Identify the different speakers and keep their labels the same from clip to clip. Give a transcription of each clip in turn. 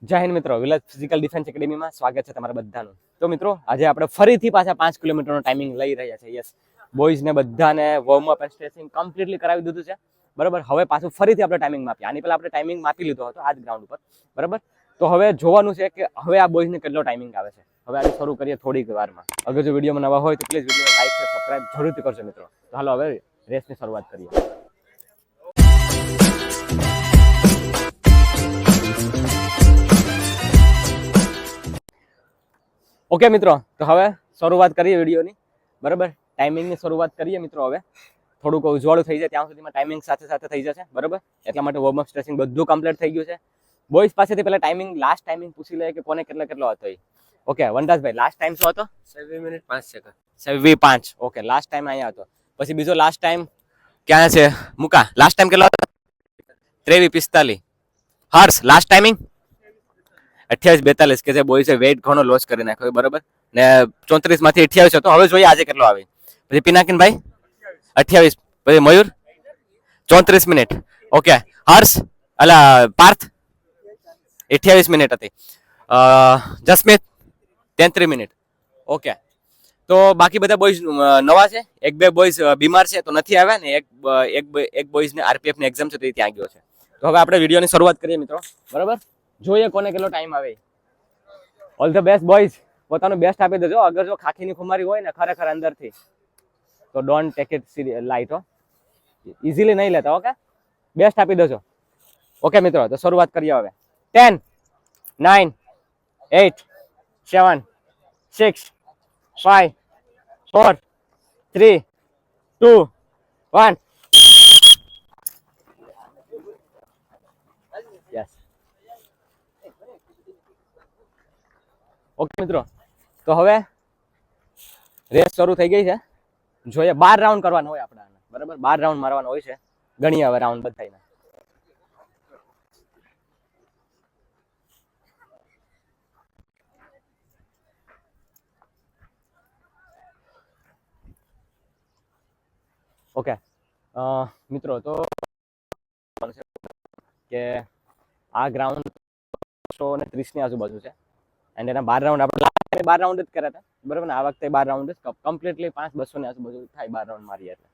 Speaker 1: જય હિન્દ મિત્રો, village physical defence એકેડેમીમાં સ્વાગત છે તમારા બધાનું. તો મિત્રો આજે આપણે ફરીથી પાછા 5 કિલોમીટરનો ટાઈમિંગ લઈ રહ્યા છે. યસ, બોયઝને બધાને વોર્મઅપ એન્ડ સ્ટ્રેચિંગ કમ્પ્લીટલી કરાવી દીધું છે. બરાબર, હવે પાછું ફરીથી આપણે ટાઈમિંગ માપીએ. આની પહેલા આપણે ટાઈમિંગ માપી લીધો હતો આ જ ગ્રાઉન્ડ ઉપર. બરાબર, તો હવે જોવાનું છે કે હવે આ બોયઝને કેટલો ટાઈમિંગ આવે છે. હવે આને શરૂ કરીએ થોડીક વારમાં. અગર જો વિડીયોમાં નવા હોય તો પ્લીઝ વિડીયોને લાઈક છે, સબસ્ક્રાઇબ જરૂરથી કરજો મિત્રો. તો હાલો હવે રેસની શરૂઆત કરીએ. ઓકે મિત્રો, તો હવે શરૂઆત કરીએ વિડીયોની. બરાબર, ટાઈમિંગની શરૂઆત કરીએ મિત્રો. હવે થોડુંક ઉજવાળું થઈ જાય ત્યાં સુધીમાં ટાઈમિંગ સાથે સાથે થઈ જશે. બરાબર, એટલા માટે વોર્મઅપ સ્ટ્રેચિંગ બધું કમ્પ્લીટ થઈ ગયું છે. બોયઝ પાસેથી પહેલા ટાઈમિંગ, લાસ્ટ ટાઈમિંગ પૂછી લે કે કોને કેટલો હતો એ. ઓકે વનરાજભાઈ, લાસ્ટ ટાઈમ શું હતો?
Speaker 2: 7 minute 5 second.
Speaker 1: 7:05. Okay, last time અહીંયા હતો. પછી બીજો લાસ્ટ ટાઈમ ક્યાં છે? મુકા, લાસ્ટ ટાઈમ કેટલો હતો? 23:45. હર્ષ, લાસ્ટ ટાઈમિંગ 28:42 કે જે બોયઝે વેઇટ ઘણો લોસ કરી નાખ્યો. બરાબર, ને 34 માંથી 28 હતો. હવે જોઈએ આજે કેટલો આવે. પછી પિનાકિનભાઈ 28. પછી મયુર 34 મિનિટ. ઓકે, હર્ષ અલા પાર્થ 28 મિનિટ હતી. જસમીત 33 મિનિટ. ઓકે, તો બાકી બધા બોયઝ નવા છે. એક બે બોયઝ બીમાર છે તો નથી આવ્યા ને એક બોયઝને આરપીએફ ની એક્ઝામ છે તો એ ત્યાં ગયો છે. તો હવે આપણે વિડીયોની શરૂઆત કરીએ મિત્રો. બરાબર, જોઈએ કોને કેટલો ટાઈમ આવે. ઓલ ધ બેસ્ટ બોયઝ, પોતાનું બેસ્ટ આપી દેજો. અગર જો ખાખીની ખુમારી હોય ને ખરેખર અંદરથી તો ડોન્ટ ટેક ઇટ લાઇટ હો, ઇઝીલી નહીં લેતા. ઓકે, બેસ્ટ આપી દેજો. ઓકે મિત્રો, તો શરૂઆત કરીએ હવે. 10 9 8 7 6 5 4 3 2 1. યસ, ઓકે મિત્રો, તો હવે રેસ શરૂ થઈ ગઈ છે. જોઈએ 12 રાઉન્ડ કરવાના હોય આપણે. બરાબર, 12 રાઉન્ડ મારવાના હોય છે. ગણીએ હવે રાઉન્ડ બધાયના. ઓકે મિત્રો, તો કે આ ગ્રાઉન્ડ 130 ની આજુબાજુ છે. એન્ડ એના 12 રાઉન્ડ આપણે 12 રાઉન્ડ જ કર્યા હતા. બરાબર ને, આ વખતે 12 રાઉન્ડ જ કમ્પ્લીટલી 5-200 ની આજુબાજુ થાય 12 રાઉન્ડ મારીએ એટલે.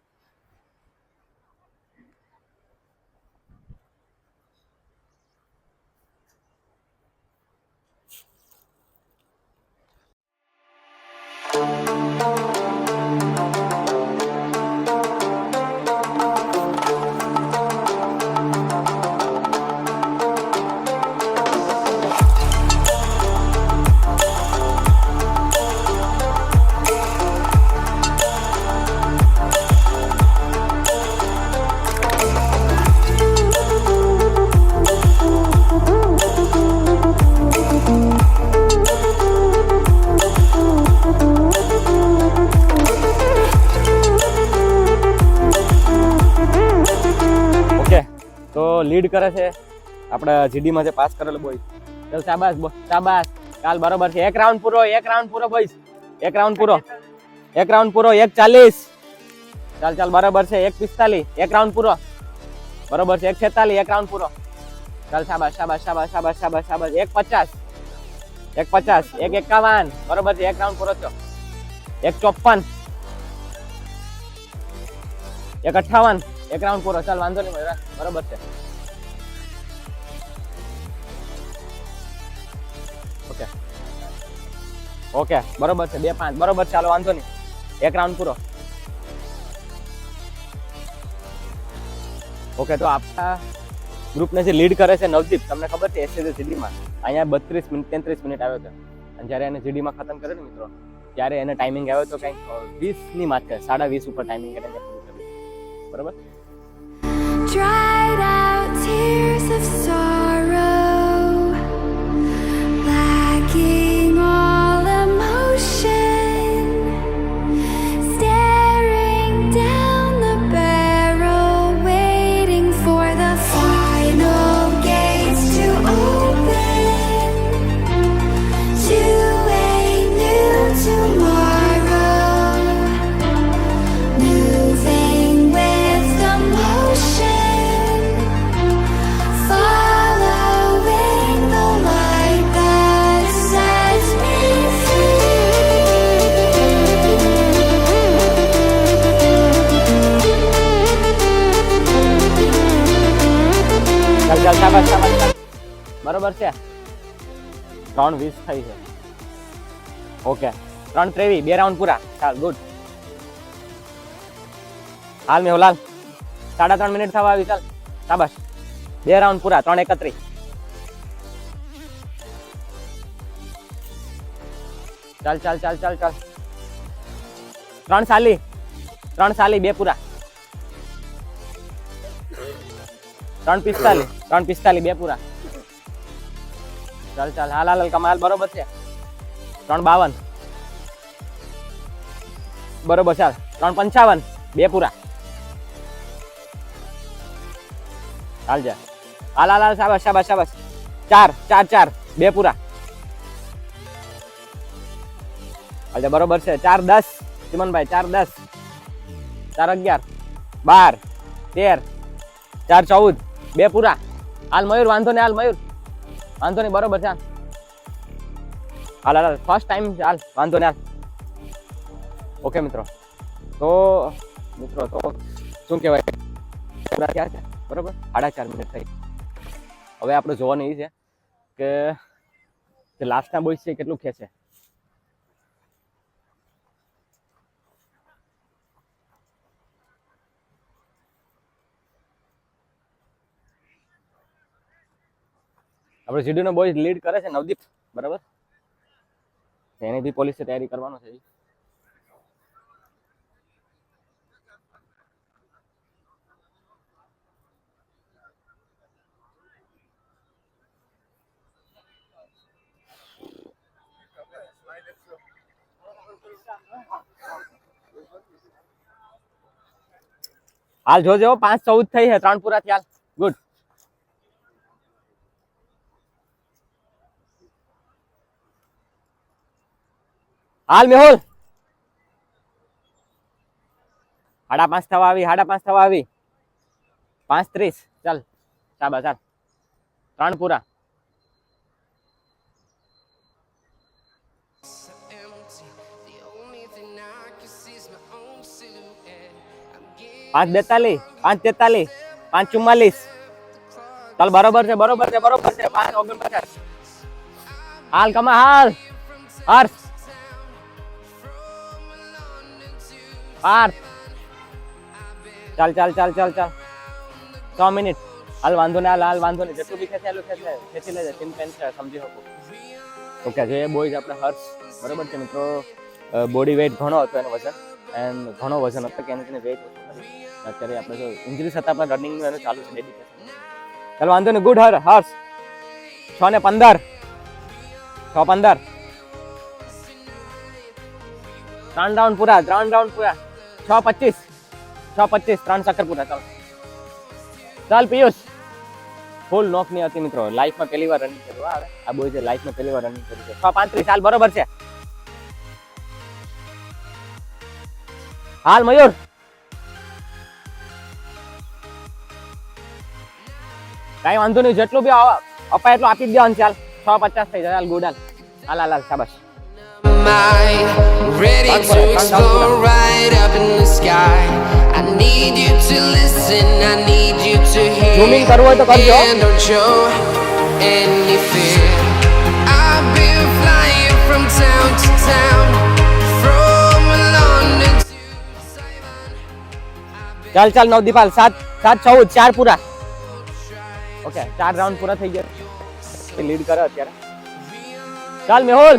Speaker 1: તો લીડ કરે છે આપણા જીડીમાં જે પાસ કરેલો બોય. ચાલ શાબાશ શાબાશ, ચાલ બરોબર છે. એક રાઉન્ડ પૂરો બોયસ. એક રાઉન્ડ પૂરો 1:40. ચાલ બરોબર છે. 1:45. એક રાઉન્ડ પૂરો બરોબર છે. 1:46. એક રાઉન્ડ પૂરો. ચાલ શાબાશ શાબાશ શાબાશ શાબાશ શાબાશ શાબાશ. 1:50. 1:51 બરોબર છે. એક રાઉન્ડ પૂરો થયો. 1:54. 1:58. એક રાઉન્ડ પૂરો. ચાલ વાંધો નહીં, બરોબર છે. ઓકે બરોબર છે. 2:05 બરોબર. ચાલો વાંધો નહીં, એક રાઉન્ડ પૂરો. ઓકે, તો આપણા ગ્રુપને જે લીડ કરે છે નવદીપ, તમને ખબર છે એસએસએ જીડીમાં અહીંયા 32 મિનિટ 33 મિનિટ આવ્યો હતો. અને જ્યારે એને જીડીમાં ખતમ કર્યો ને મિત્રો, ત્યારે એને ટાઈમિંગ આવ્યો હતો કંઈક 20 ની માત કરે, 20.5 ઉપર ટાઈમિંગ કરીને પૂરું કર્યું. બરોબર.
Speaker 3: Dried out tears of sorrow, lacking all emotion, staring down the barrel, waiting for the final gates to open to a new tomorrow, moving with the motion
Speaker 1: બરોબર છે 3:20 થઈ છે. ઓકે 3:23 2 રાઉન્ડ પૂરા. ચાલ ગુડ. હાલ મેહુલ હાલ 3.5 મિનિટ થવા આવી. ચાલ શાબાશ. 2 રાઉન્ડ પૂરા. 3:31. ચાલ ચાલ ચાલ ચાલ ચાલ 3:40 2 પૂરા. 3:45 2 પૂરા. ચાલ ચાલ હાલ હાલ કમાલ બરોબર છે. 3:52 બરોબર. ચાલ 3:55 2 પૂરા. હાલ જા હાલ હાલ શાબાશ શાબાશ શાબાશ. 4 2 પૂરા. હાલ જા બરોબર છે. 4:10 ચિમનભાઈ. 4:10 4:11 12 13 4:14 2 પૂરા. હાલ મયુર વાંધો ને. હાલ મયુર વાંધો નહીં બરોબર છે. હાલ હાલ ફર્સ્ટ ટાઈમ. હાલ વાંધો ને. હાલ ઓકે મિત્રો. તો શું કહેવાય પૂરા થયા છે બરોબર. 4.5 મિનિટ થઈ. હવે આપણે જોવાનું એ છે કે જે લાસ્ટના બોયસ છે કેટલું ખેંચે. આપણે જીડીનો બોય લીડ કરે છે નવદીપ બરાબર. એને બી પોલીસે તૈયારી કરવાનો છે. હાલ જોજો 5:14 થઈ છે. 3 પૂરા થયા. ગુડ. હાલ મેહુલ 5:30 થવા આવી. 5:30 થવા આવી. 5:30 ચાલ શાબાશ. ચાલ 3 પૂરા. પાંચ 43 5:44 ચાલ બરોબર છે બરોબર છે બરોબર છે. 5:49 હાલ કમા હાલ હર્ષ પાર્થ. ચાલ ચાલ ચાલ ચાલ ચાલ 6 મિનિટ. હાલ વાંધો ને. હાલ વાંધો નહીં. જેટલું બી ખેંચેલું ખેંચી લેજે. ચિંતા છે સમજી શકો. ઓકે જે બોયઝ આપણે હર્ષ બરોબર છે મિત્રો. બોડી વેઇટ ઘણો હતો એનો વજન એન્ડ ઘણો વજન હતો કે એને વેઇટ અત્યારે આપણે જો ઇન્જરી છતાં પણ રનિંગ એનું ચાલુ છે ડેડિકેશન. ચાલો વાંધો નહીં. ગુડ હર્ષ. 6:15 6:15 3 રાઉન્ડ પૂરા. 6:25 3 ચક્કર પૂરા. ચાલો ચાલ પિયુષ. ફૂલ નોક ની હતી મિત્રો. લાઈફમાં પહેલી વાર રનિંગ કર્યું. આવે આ બોય છે લાઈફમાં પહેલી વાર રનિંગ કર્યું છે. 6:35 હાલ બરોબર છે. હાલ મયુર કઈ વાંધો નહીં. જેટલું બી અપાય એટલું આપી જ દેવાનું. ચાલ 6:50 થઈ જાય. હાલ ગુડ. હાલ હાલ હાલ શાબાશ.
Speaker 2: Ready to explore right up in the sky. I need you to listen, I need you to hear.
Speaker 1: Zooming કરવું હોય તો કરજો.
Speaker 2: And don't show any fear. I've been flying from town to town, from London to Taiwan.
Speaker 1: ચાલ ચાલ નવદીપ હાલ 7:14 4 પૂરા. Okay 4 round પૂરા થઈ ગયા. લીડ કરે અત્યારે. ચાલ મેહુલ.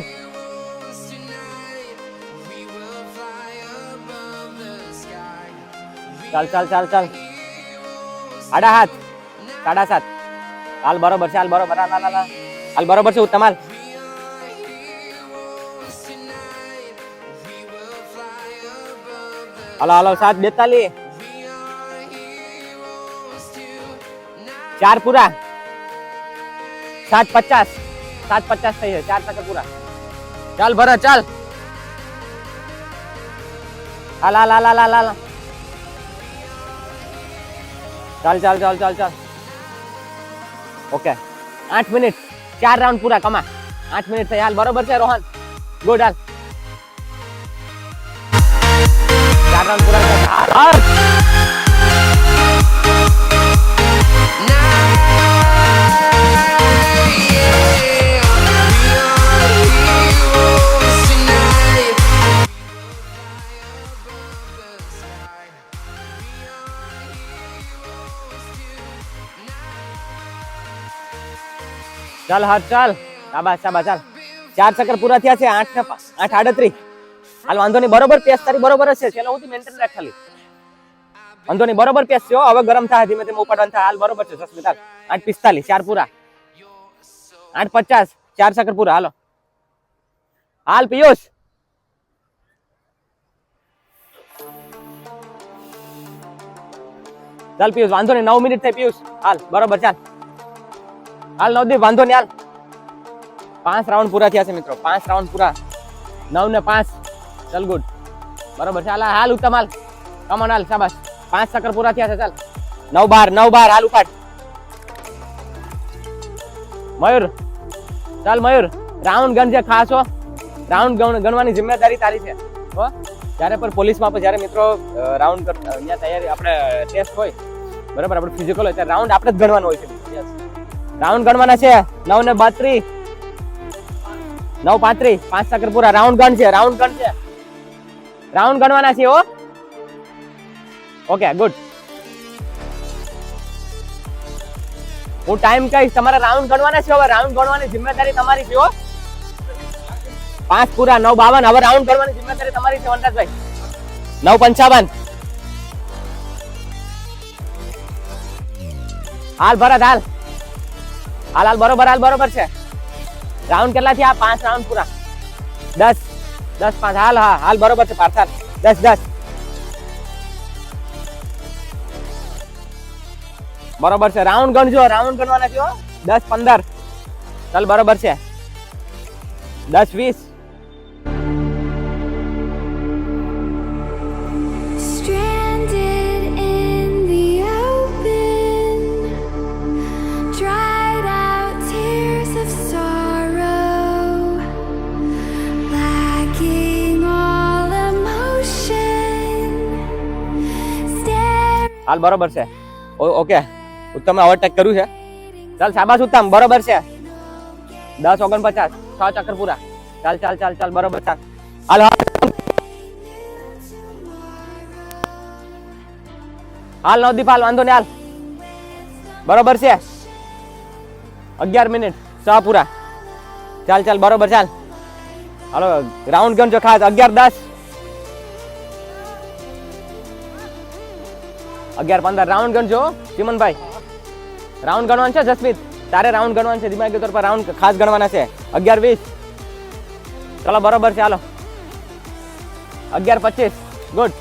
Speaker 1: ચાલ ચાલ ચાલ ચાલ 8:30 7:30 હાલ બરોબર છે. હાલ બરોબર. હાલ બરોબર છે. ઉત્તમ હાલ. હાલો 7:42 4 પૂરા. 7:50 થઈ છે. 4 ચક્કર પૂરા. ચાલ ભરત ચાલ. હાલ હાલ હાલ હાલ હાલ ચાલ ચાલ ચાલ ચાલ ચાલ. Okay 8 minute. 4 રાઉન્ડ પૂરા કમા. 8 મિનિટ થઈ. હાલ બરોબર છે રોહન. ગુડ. હાલ 4 રાઉન્ડ પૂરા. હાલ
Speaker 2: Night
Speaker 1: ચાલ હર્ષ ચાલ, શાબાશ શાબાશ, ચાલ 4 ચક્કર પૂરા થયા છે. 8:38. હાલ વાંધો નહીં, બરોબર પેસ તારી બરોબર જ છે. ચલો હું મેન્ટેન રાખ ખાલી, વાંધો નહીં, બરોબર પેસ છે. હવે ગરમ થાય, ધીમે ધીમે ઉપાડવાનું થાય. હાલ બરોબર છે જસ્મીત. હાલ 8:45, 4 પૂરા. 8:50, 4 ચક્કર પૂરા. હાલો હાલ પિયુષ, ચાલ પિયુષ, વાંધો નહીં, 9 મિનિટ થઈ પિયુષ. હાલ બરોબર, ચાલ હાલ નવદીપ, વાંધો નહીં, હાલ 5 રાઉન્ડ પૂરા થયા છે મિત્રો. 5 રાઉન્ડ પૂરા, 9 ને 5. ચાલ ગુડ, બરોબર છે. હાલ ઉત્તમ, હાલ કમોન, હાલ શાબાશ. 5 ચક્કર પૂરા થયા છે. ચાલ 9-12, હાલ ઉપાડ મયુર. ચાલ મયુર, રાઉન્ડ ગણજે ખાસ હો. રાઉન્ડ ગણવાની જિમ્મેદારી તારી છે હો. જ્યારે પણ પોલીસમાં આપણે જ્યારે મિત્રો રાઉન્ડ અહીંયા તૈયારી આપણે ટેસ્ટ હોય બરાબર, આપણે ફિઝિકલ હોય ત્યારે રાઉન્ડ આપણે જ ગણવાનો હોય છે. રાઉન્ડ ગણવાના છે 9 ને 32, 9:35, 5 ચક્કર પૂરા. રાઉન્ડ ગણ છે, રાઉન્ડ ગણવાના છે હો. ઓકે ગુડ, હું ટાઈમ કહીશ, તમારે રાઉન્ડ ગણવાના છે. હવે રાઉન્ડ ગણવાની જિમ્મેદારી તમારી છે હો. 5 પૂરા, 9:52. હવે રાઉન્ડ ગણવાની જિમ્મેદારી તમારી છે વનરાજભાઈ. 9:55. હાલ ભરત, હાલ બરોબર છે. રાઉન્ડ કેટલા થયા? 5 રાઉન્ડ પૂરા. 10-5. હાલ બરોબર છે પાર્થ. 10-10 બરોબર છે. રાઉન્ડ ગણજો, રાઉન્ડ ગણવાના છે 10-15. ચાલ બરોબર છે. 10-20.
Speaker 3: Stranded in the open, dried out tears of sorrow, lacking all emotion, staring.
Speaker 1: હાલ બરોબર છે. ઓકે, ઉત્તમે ઓવરટેક કર્યું છે. ચાલ શાબાશ ઉત્તમ, બરોબર છે. 10:49, 6 ચક્કર પૂરા. ચાલ બરોબર. ચાલ હાલ નવદીપ, હાલ વાંધો નહીં, હાલ બરોબર છે. 11 મિનિટ 6 પૂરા. ચાલ બરોબર. ચાલ હાલો રાઉન્ડ ગણજો ખાસ. 11-10, 11-15. રાઉન્ડ ગણજો ચિમનભાઈ. રાઉન્ડ ગણવાનું છે જસમીત, તારે રાઉન્ડ ગણવાનું છે. દિમાગી તौर पर રાઉન્ડ ખાસ ગણવાના છે. 11-20. ચલો બરોબર છે. હાલો 11-25. ગુડ.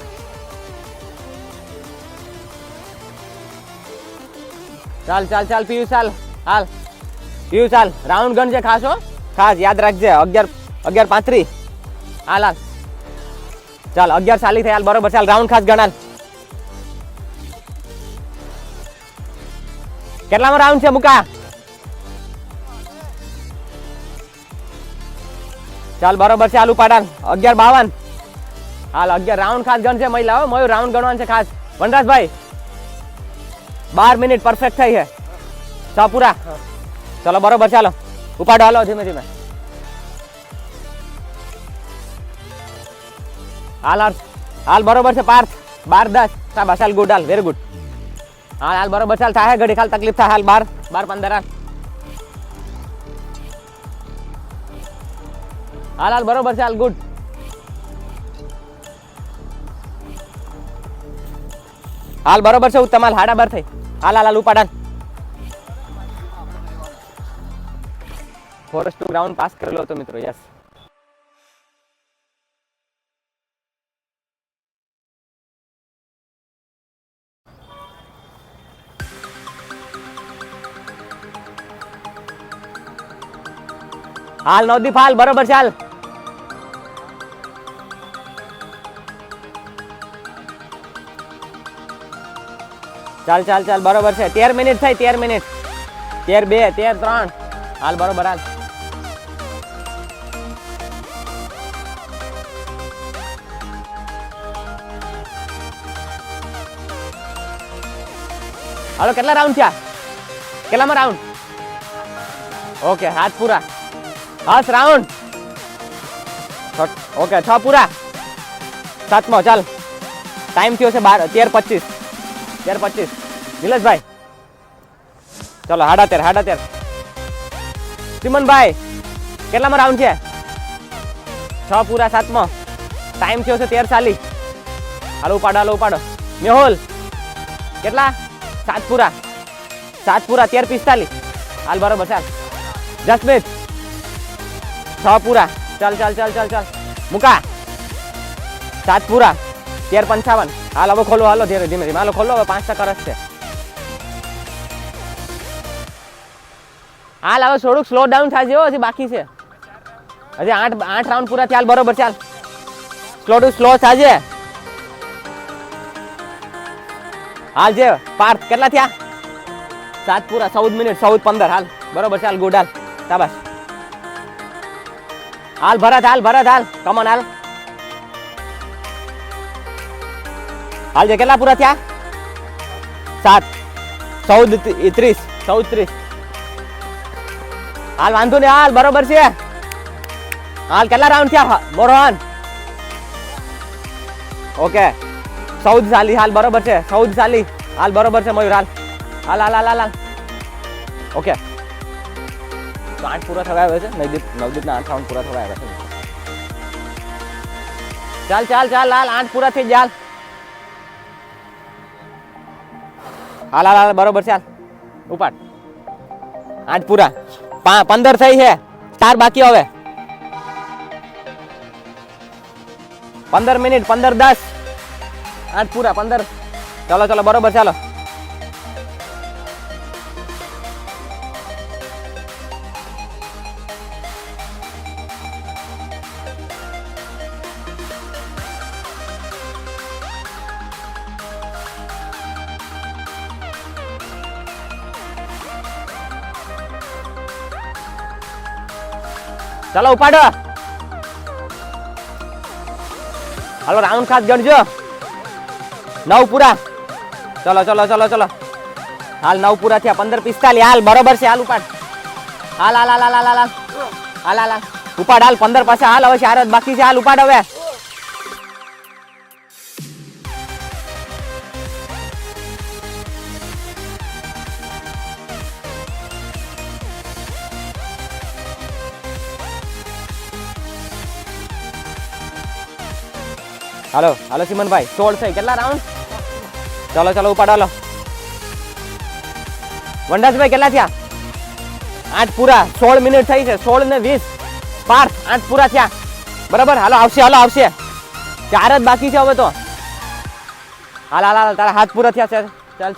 Speaker 1: ચાલ પિયુષ, હાલ પિયુષ, હાલ રાઉન્ડ ગણજે ખાસ હો, ખાસ યાદ રાખજે. 11-35. હાલ ચાલ 11:40 થઈ. હાલ બરોબર. ચાલ રાઉન્ડ ખાસ ગણ. હાલ કેટલામાં રાઉન્ડ છે મુકા? ચાલ બરોબર છે. હાલ ઉપાડ. 11-52. હાલ 11 રાઉન્ડ ખાસ ગણશે મહિલા. મયુર રાઉન્ડ ગણવાનું છે ખાસ. વનરાજભાઈ 12 મિનિટ પરફેક્ટ થઈ છે. 6 પૂરા. ચલો બરોબર. ચાલો ઉપાડો. હાલો ધીમે ધીમે. હાલ બરોબર છે પાર્થ. 12-10. શાબાશ. હાલ ગુડ. હાલ વેરી ગુડ. હાલ બરોબર. ચાલ થાય ઘડી ખાલી તકલીફ થાય. હાલ 12-15. હાલ બરોબર છે. હાલ ગુડ. હાલ બરોબર છે ઉત્તમ. હાલ 12:30 થઈ. હાલ ઉપાડ. ફોરેસ્ટ ગ્રાઉન્ડ પાસ કરેલો હતો મિત્રો. યસ. હાલ નવદીપ, હાલ બરોબર છે. હાલ ચાલ બરોબર છે. 13 મિનિટ થઈ. 13 મિનિટ. 13-2, 13-3. હાલ બરોબર. હાલો કેટલા રાઉન્ડ થયા? કેટલામાં રાઉન્ડ? ઓકે, 7 પૂરા. 10 રાઉન્ડ. ઓકે 6 પૂરા. 7મો. ચાલ ટાઈમ થયો છે 13:25. 13:25. નિલેશભાઈ ચલો 13:30. સિમનભાઈ કેટલામાં રાઉન્ડ છે? 6 પૂરા 7મો. ટાઈમ થયો છે 13:40. હાલો ઉપાડો. મેહુલ કેટલા? 7 પૂરા 13:45. હાલ બરોબર ચાલ. જસમીત 6 પૂરા. ચાલ મુકા 7 પૂરા 13:55. હાલ હવે ખોલો, હાલો ધીમે ધીમે હાલો ખોલો. હવે 5% રસ છે. હાલ હવે થોડુંક સ્લો ડાઉન થાય જેવો હજી બાકી છે. હજી 8 રાઉન્ડ પૂરા થયા. હાલ બરોબર ચાલ. સ્લો થાજે. હાલ જે પાર્થ કેટલા થયા? 7 પૂરા 14 મિનિટ 14:15. હાલ બરોબર ચાલ. ગુડ હાલ શાબાશ. હાલ ભરત હાલ કમન હાલ. હાલ જે કેટલા પૂરા થયા? 7 14:30. હાલ વાંધો નહીં. હાલ બરોબર છે. હાલ કેટલા રાઉન્ડ થયા મોરોહન? ઓકે 14:40. હાલ બરોબર છે 14:40. હાલ બરોબર છે મયુર. હાલ ઓકે. તો 8 પૂરા થવા આવ્યા છે. નવદીપના 8 રાઉન્ડ પૂરા થવા આવ્યા છે. ચાલ હાલ 8 પૂરા થઈ જાય. હાલ બરોબર ચાલ ઉપાડ. 8 પૂરા 15 થઈ છે. 4 બાકી હવે 15 મિનિટ 15:10. 8 પૂરા 15. ચાલો બરોબર ચાલો. ચાલો ઉપાડો. હાલો રાઉન્ડ ખાસ ગણજો. 9 પૂરા. ચલો હાલ 9 પૂરા થયા. 15:45. હાલ બરોબર છે. હાલ ઉપાડ. હાલ ઉપાડ. હાલ 15 પાસે. હાલ હવે 4 જ બાકી છે. હાલ ઉપાડ હવે. હાલો સિમનભાઈ 16 થઈ. કેટલા રાઉન્ડ? ચલો ઉપાડ. હાલો વનરાજભાઈ કેટલા થયા? 8 પૂરા 16 મિનિટ થઈ છે. 16 ને 20. પાર્થ 8 પૂરા થયા. બરાબર. હાલો આવશે 4 જ બાકી છે હવે તો. હાલ તારા હાથ પૂરા થયા છે. ચાલ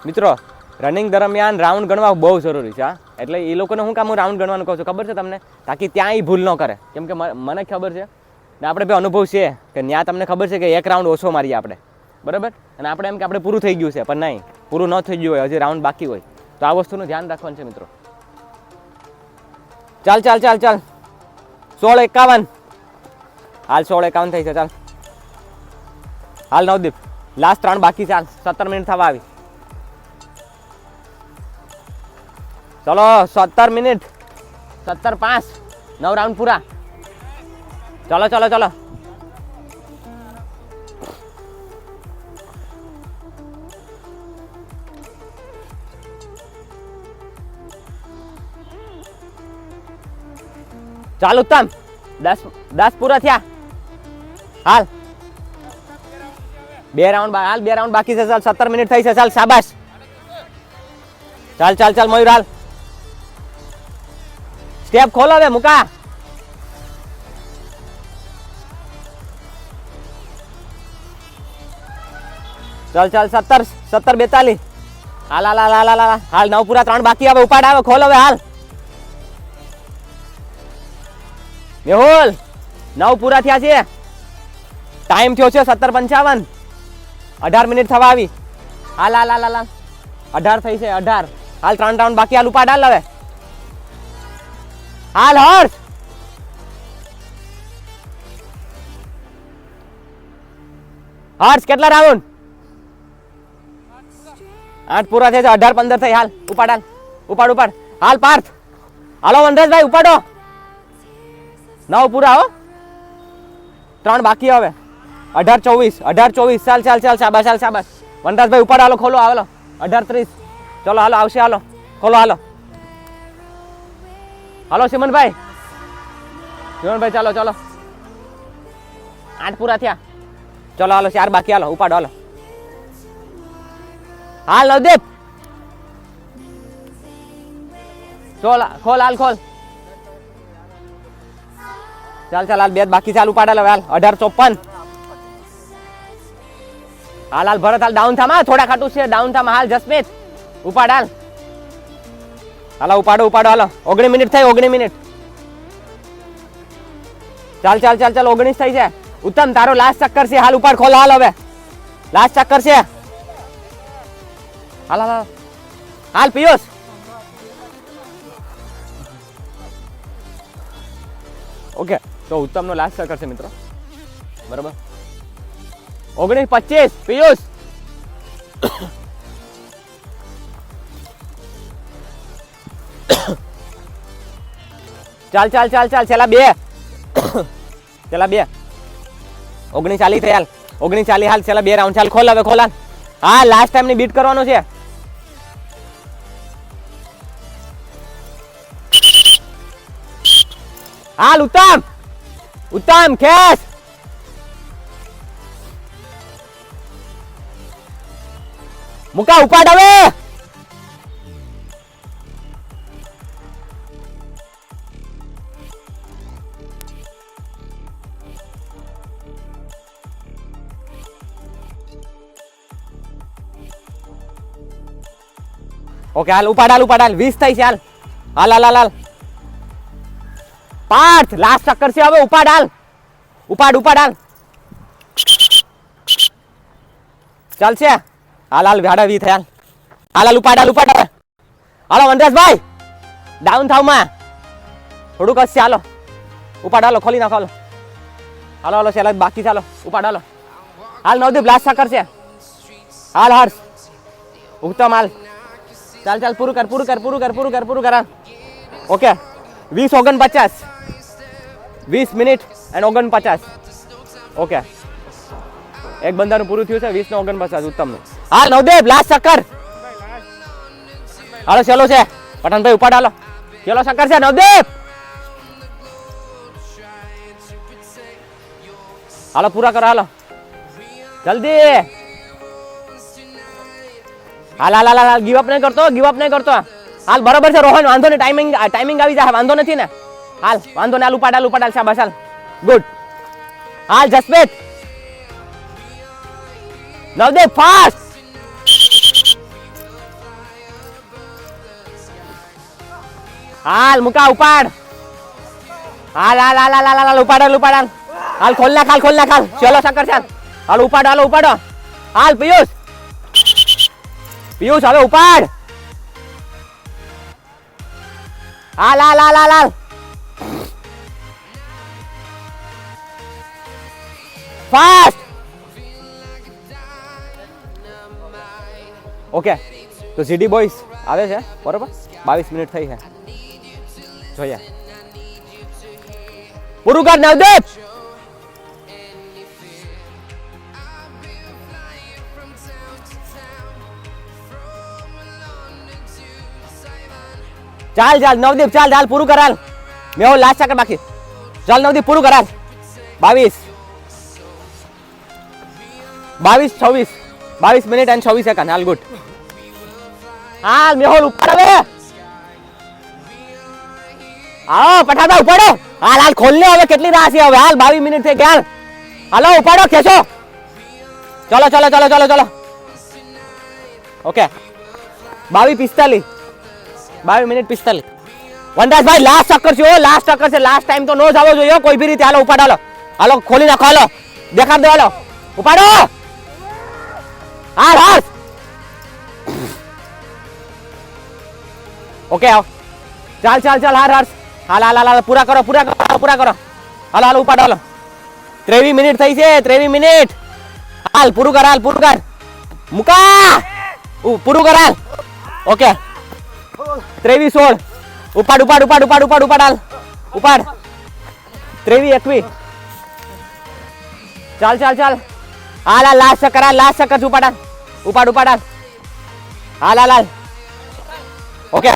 Speaker 1: મિત્રો રનિંગ દરમિયાન રાઉન્ડ ગણવા બહુ જરૂરી છે. એટલે એ લોકોને હું કામ રાઉન્ડ ગણવાનું કહું છું ખબર છે તમને? તાકી ત્યાં ભૂલ ન કરે. કેમ કે મને ખબર છે ને આપણે બે અનુભવ છે કે ત્યાં તમને ખબર છે કે 1 રાઉન્ડ ઓછો મારીએ આપણે. બરાબર. અને આપણે એમ કે આપણે પૂરું થઈ ગયું છે, પણ નહીં, પૂરું ન થઈ ગયું હોય, હજી રાઉન્ડ બાકી હોય. તો આ વસ્તુનું ધ્યાન રાખવાનું છે મિત્રો. ચાલ 16:51. હાલ 16:51 થઈ છે. ચાલ હાલ નવદીપ લાસ્ટ 3 બાકી. ચાલ 17 મિનિટ થવા આવી. ચલો 17 મિનિટ 17:05. 9 રાઉન્ડ પૂરા. ચલો ચાલ ઉત્તમ. 10 પૂરા થયા. હાલ 2 રાઉન્ડ બાકી છે. ચાલ 17 મિનિટ થઈ છે. ચાલ શાબાશ. ચાલ મયુર હાલ. સ્ટેપ ખોલો હવે મુકા. ચાલ 17:42. હાલ 9 પૂરા 3 બાકી. હવે ઉપાડ. આવે ખોલ હવે. હાલ મેહુલ 9 પૂરા થયા છે. ટાઈમ થયો છે 17:55. 18 મિનિટ થવા આવી. હાલ 18 થઈ છે. 18. હાલ 3 રાઉન્ડ બાકી. હાલ ઉપાડ. હાલ હવે હાલ હર્ષ. કેટલા રાઉન્ડ? 8 પૂરા થયા છે. 18-15 થઈ. હાલ ઉપાડ. હાલ પાર્થ. હાલો વનરાજભાઈ ઉપાડો. 9 પૂરા હો. 3 બાકી હવે. 18-24. ચાલ શાબાશ. વનરાજભાઈ ઉપાડ. હાલો ખોલો. 18-30. ચલો હાલો આવશે. હાલો ખોલો. હાલો હાલો સિમનભાઈ ચાલો ચાલો 8 પૂરા થયા ચલો હાલો 4 બાકી હાલો ઉપાડો હાલો હાલ નવદીપ ખોલ હાલ ખોલ ચાલ હાલ 2 બાકી ચાલ ઉપાડ હાલ 1854 હાલ ભરત હાલ ડાઉન થામ થોડા ખાટું છે ડાઉન થામ હાલ જસમીત ઉપાડ હાલ હાલો ઉપાડો હાલો 19 મિનિટ થઈ 19 મિનિટ ચાલ 19 થઈ છે ઉત્તમ તારો લાસ્ટ ચક્કર છે હાલ ઉપાડ ખોલ હાલ હવે લાસ્ટ ચક્કર છે હાલ પિયુષ ઓકે તો ઉત્તમ નો લાસ્ટ ચક્કર છે મિત્રો બરાબર 19-25 પિયુષ ચાલ છેલ્લા 2 19-40 થઈ હાલ 19-40 હાલ છેલ્લા 2 રાઉન્ડ ચાલ ખોલ હવે ખોલ હા લાસ્ટ ટાઈમ ની બીટ કરવાનો છે હાલ ઉત્તમ ખેસ મુકા ઉપાડ હવે ઓકે હાલ ઉપાડ 20 થઈ છે હાલ પાર્થ લાસ્ટ ચક્કર છે હવે ઉપાડ હાલ ચાલશે હાલ ભાડા 20 થયા હાલ ઉપાડ હાલો વનરાજભાઈ ડાઉન થાવ માં થોડુંક હશે હાલો ઉપાડ હાલો ખોલી નાખો હાલો છેલ્લા બાકી ચાલો ઉપાડ હાલ નવદીપ લાસ્ટ ચક્કર છે હાલ હર્ષ ઉત્તમ હાલ ચાલ પૂરું કર હાલ ઓકે 20 મિનિટ એન્ડ 49 ઓકે એક બંદાનું પૂરું થયું છે 20 ને 49 ઉત્તમનું હાલ નવદેવ લાસ્ટ ચક્કર હાલો ચલો છે પઠાણભાઈ ઉપાડ હાલો ચલો ચક્કર છે નવદેવ હાલો પૂરા કરો હાલો જલ્દી હાલ ગીવ અપ નહીં કરતો હાલ બરોબર છે રોહન વાંધો નહીં ટાઈમિંગ આવી જાય વાંધો નથી ને વાંધો ને હાલ ઉપાડ શાબાશ હાલ ગુડ હાલ જસપ્રીત નવદેવ ફાસ્ટ હાલ મુકા ઉપાડ હાલ ઉપાડ હાલ ખોલ નાખ ચલો શક્કર ચાલ હાલ ઉપાડો હાલ પિયુષ હવે ઉપાડ હાલ ફાસ્ટ ઓકે તો સીડી બોયસ આવે છે બરોબર 22 મિનિટ થઈ છે જોઈએ પૂરું કર નવદેવ ચાલ નવદીપ ચાલ પૂરું કર હાલ મેં હું લાસ્ટ ચક્કર બાકી ચાલ નવદીપ પૂરું કર હાલ 22 મિનિટ એન્ડ 26 સેકન્ડ હાલ ગુડ હાલ મેહોલ ઉપર હવે આવો પઠાતા ઉપાડો હાલ ખોલ લે હવે કેટલી રાહ છે હવે હાલ 22 મિનિટ થઈ ગયા હાલો ઉપાડો ખેંચો ચલો ઓકે 22 મિનિટ 45 વનરાજભાઈ લાસ્ટ ચક્કર છે લાસ્ટ ટાઈમ તો નો જ આવવો જોઈએ કોઈ બી રીતે હાલો ઉપાડ હાલો ખોલી નાખો હાલો દેખાડ દો હાલો ઉપાડો હાલ ઓકે આવ ચાલ હાલ પૂરા કરો હાલો ઉપાડો હાલો 23 મિનિટ થઈ છે 23 મિનિટ હાલ પૂરું કર મુકા પૂરું કર હાલ ઓકે 23-16 ઉપાડ હાલ ઉપાડ 23-21 ચાલ હાલ લાસ્ટ ચક્કર ઉપાડ હાલ ઓકે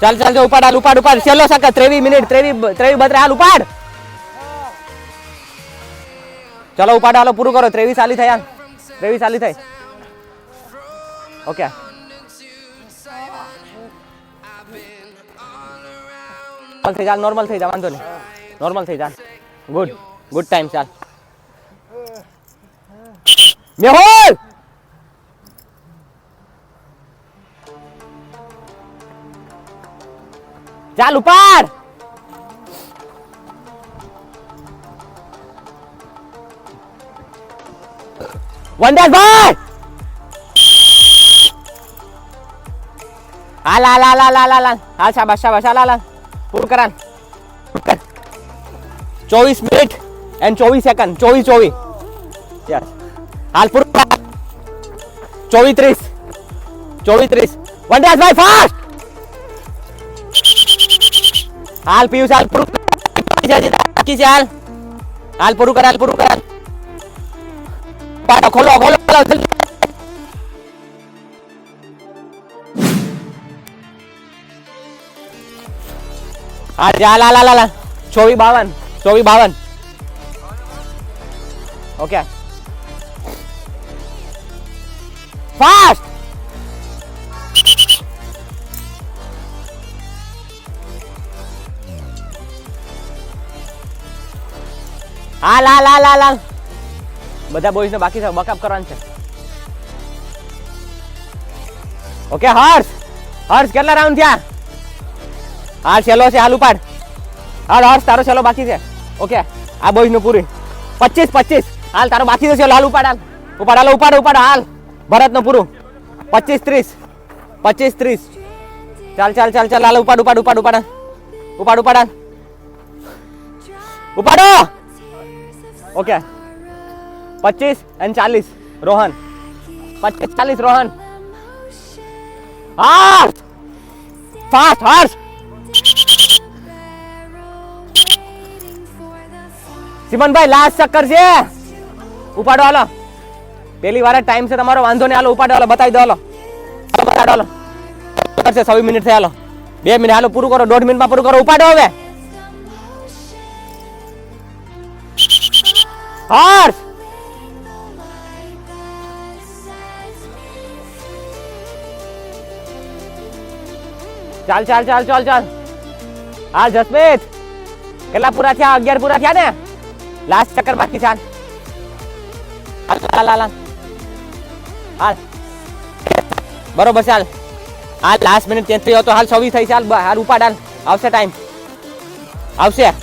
Speaker 1: ચાલ ચાલ જો ઉપાડ હાલ ઉપાડ છેલ્લો સકત 23 મિનિટ 23 હાલ ઉપાડ ચલો ઉપાડ હાલો પૂરું કરો 23 હાલી થાય યાર 23 હાલી થાય ઓકે નોર્મલ થઈ જા વાંધો નહીં નોર્મલ થઈ જા ગુડ ટાઈમ ચાલ મેહુલ ચાલ ઉપાડ વંદરભાઈ હાલ શાબાશ હાલ પૂરું કરાન 24 મિનિટ એન્ડ 24 સેકન્ડ 24 યસ હાલ પૂરું 24 વંદરભાઈ ફાસ્ટ હાલ પિયુષ હાલ પૂરું બાકી છે હાલ પૂરું કર પાટો ખોલો જલ્દી હાલ 24-52 ઓકે ફાસ્ટ હાલ બધા બોયઝ ને બાકી છે બકઅપ કરવાનું છે ઓકે હર્ષ કેટલા રાઉન્ડ થયા હાલ છેલ્લો છે હાલ ઉપાડ હાલ હર્ષ તારો છેલ્લો બાકી છે ઓકે આ બોયઝ નું પૂરી 25 હાલ તારો બાકી છે છેલ્લો હાલ ઉપાડ હાલ ભરત નું પૂરું 25-30 ચાલ હાલ ઉપાડો okay 25 and 40 Rohan 25-40 Rohan fast Harsh સિમનભાઈ લાસ્ટ ચક્કર છે ઉપાડો હાલો પેલી વાર ટાઈમ છે તમારો વાંધો નહીં હાલો ઉપાડો હાલો બતાવી દો હાલો કરશે 26 મિનિટ થઈ હાલો 2 મિનિટ હાલો પૂરું કરો 1.5 મિનિટમાં પૂરું કરો ઉપાડો હવે હર્ષ ચાલ હાલ જસમીત કેટલા પૂરા થયા 11 પૂરા થયા ને લાસ્ટ ચક્કર બાકી ચાલ હાલ બરોબર ચાલ હાલ લાસ્ટ મિનિટ ચેન્જ થયો તો હાલ 26 થઈ ચાલ હાલ ઉપાડ હાલ આવશે ટાઈમ આવશે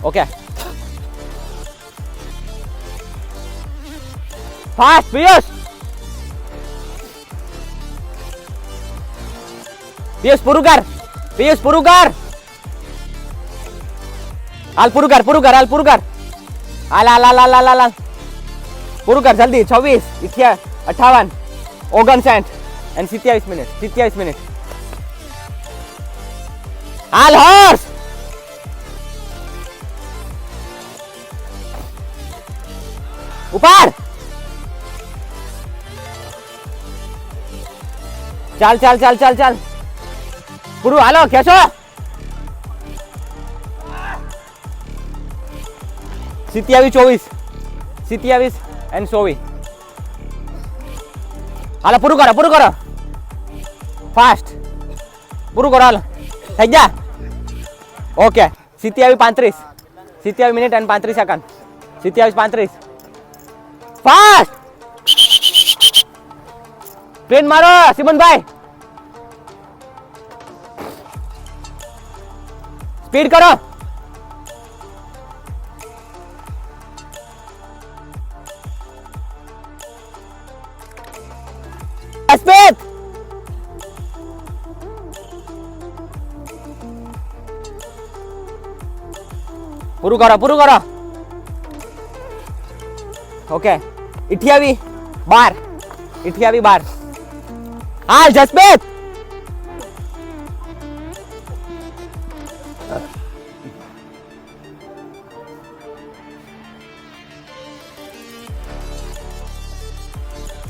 Speaker 1: ઓકે ફાસ્ટ પિયુષ પૂરું કર હાલ પૂરું કર હાલ પૂરું કર જલ્દી 26 58 59 and 27 મિનિટ હાલ હર્ષ ઉપાડ ચાલ પૂરું હાલો ખેંચો 27 and 24 હાલો પૂરું કરો ફાસ્ટ પૂરું કરો હાલો થઈ જા okay 27 minute and 35 second 27-35 fast train મારો સિમનભાઈ સ્પીડ કરો સ્પીડ પૂરું કરો ઓકે 28-12 હાલ જસમીત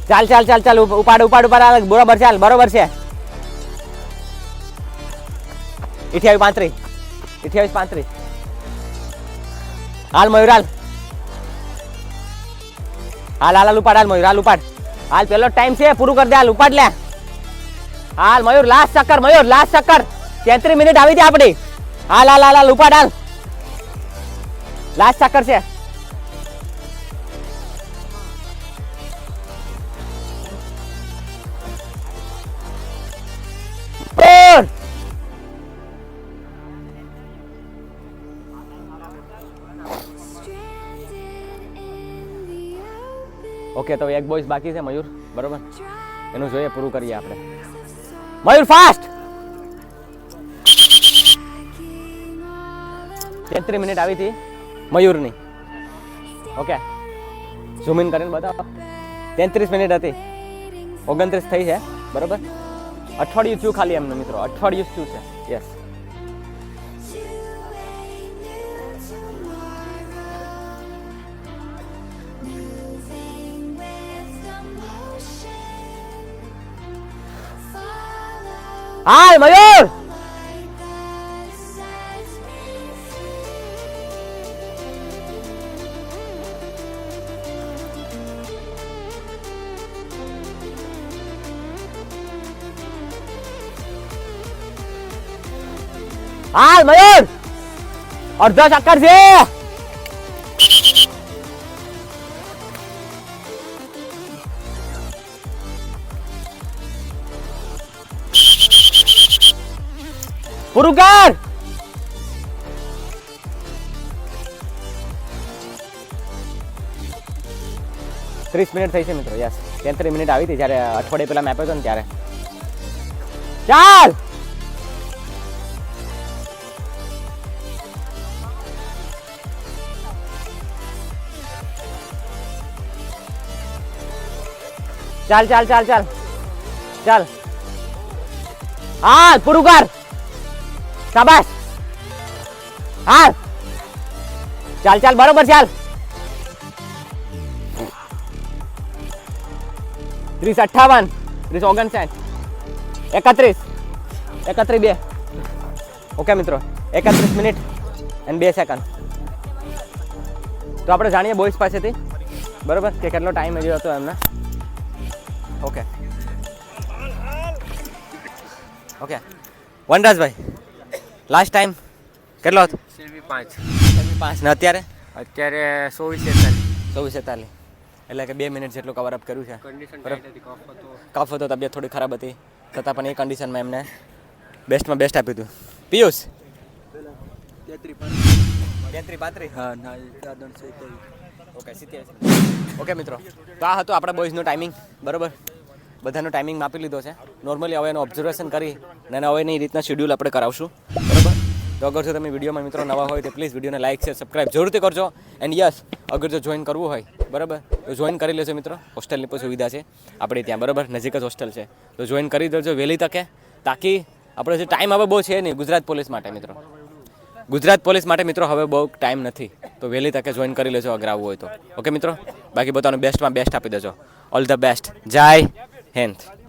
Speaker 1: ચાલ ઉપાડ બરોબર છે 28 35 હાલ મયુર હાલ હાલ ઉપાડ હાલ મયુર હાલ ઉપાડ હાલ પેલો ટાઈમ છે પૂરું કરી દે હાલ ઉપાડ લે હાલ મયુર લાસ્ટ ચક્કર 33 મિનિટ આવી હતી આપણી હાલ ઉપાડ હાલ લાસ્ટ ચક્કર છે ઓકે તો એક બોયસ બાકી છે મયુર બરોબર એનું જોઈએ પૂરું કરીએ આપણે મયુર ફાસ્ટ 33 મિનિટ આવી હતી મયુરની ઓકે ઝૂમ ઇન કરીને બતાવો 33 મિનિટ હતી 29 થઈ છે બરોબર અઠવાડિયું થયું ખાલી એમનું મિત્રો અઠવાડિયું થયું છે યસ હાલ મયુર હાલ મયુર અડધો ચક્કર છે પૂરું કર 30 મિનિટ થઈ છે મિત્રો યસ 33 મિનિટ આવી હતી જ્યારે અઠવાડિયે પહેલા મેં આપ્યો હતો ને ત્યારે ચાલ ચાલ ચાલ ચાલ ચાલ ચાલ હાલ પૂરું કર શાબાશ હાલ ચાલ ચાલ બરોબર ચાલ 30 58 30 59 31 2 ઓકે મિત્રો 31 મિનિટ અને 2 સેકન્ડ તો આપણે જાણીએ બોયસ પાસેથી બરોબર કે કેટલો ટાઈમ હજી હતો એમને ઓકે ઓકે વનરાજભાઈ લાસ્ટ ટાઈમ કેટલો હતો 5 ને અત્યારે 24:43 એટલે કે 2 મિનિટ જેટલું કવર અપ કર્યું છે કફ હતો તબિયત થોડી ખરાબ હતી છતાં પણ એ કન્ડિશનમાં એમને બેસ્ટમાં બેસ્ટ આપ્યું હતું પિયુષ 33 ઓકે ઓકે મિત્રો તો આ હતું આપણા બોયઝનો ટાઈમિંગ બરોબર બધાનો ટાઈમિંગ માપી લીધો છે નોર્મલી હવે એનું ઓબ્ઝર્વેશન કરી અને હવે એની રીતના શેડ્યુલ આપણે કરાવશું બરાબર તો અગર જો તમે વિડીયોમાં મિત્રો નવા હોય તો પ્લીઝ વિડીયોને લાઇક શેર સબસ્ક્રાઇબ જરૂરથી કરજો એન્ડ યસ અગર જો જોઈન કરવું હોય બરાબર તો જોઈન કરી લેજો મિત્રો હોસ્ટેલની પણ સુવિધા છે આપણે ત્યાં બરાબર નજીક જ હોસ્ટેલ છે તો જોઈન કરી દેજો વહેલી તકે તાકી આપણે જે ટાઈમ હવે બહુ છે નહીં ગુજરાત પોલીસ માટે મિત્રો હવે બહુ ટાઈમ નથી તો વહેલી તકે જોઈન કરી લેજો અગર આવવું હોય તો ઓકે મિત્રો બાકી બધાનું બેસ્ટમાં બેસ્ટ આપી દેજો ઓલ ધ બેસ્ટ જય હિન્દ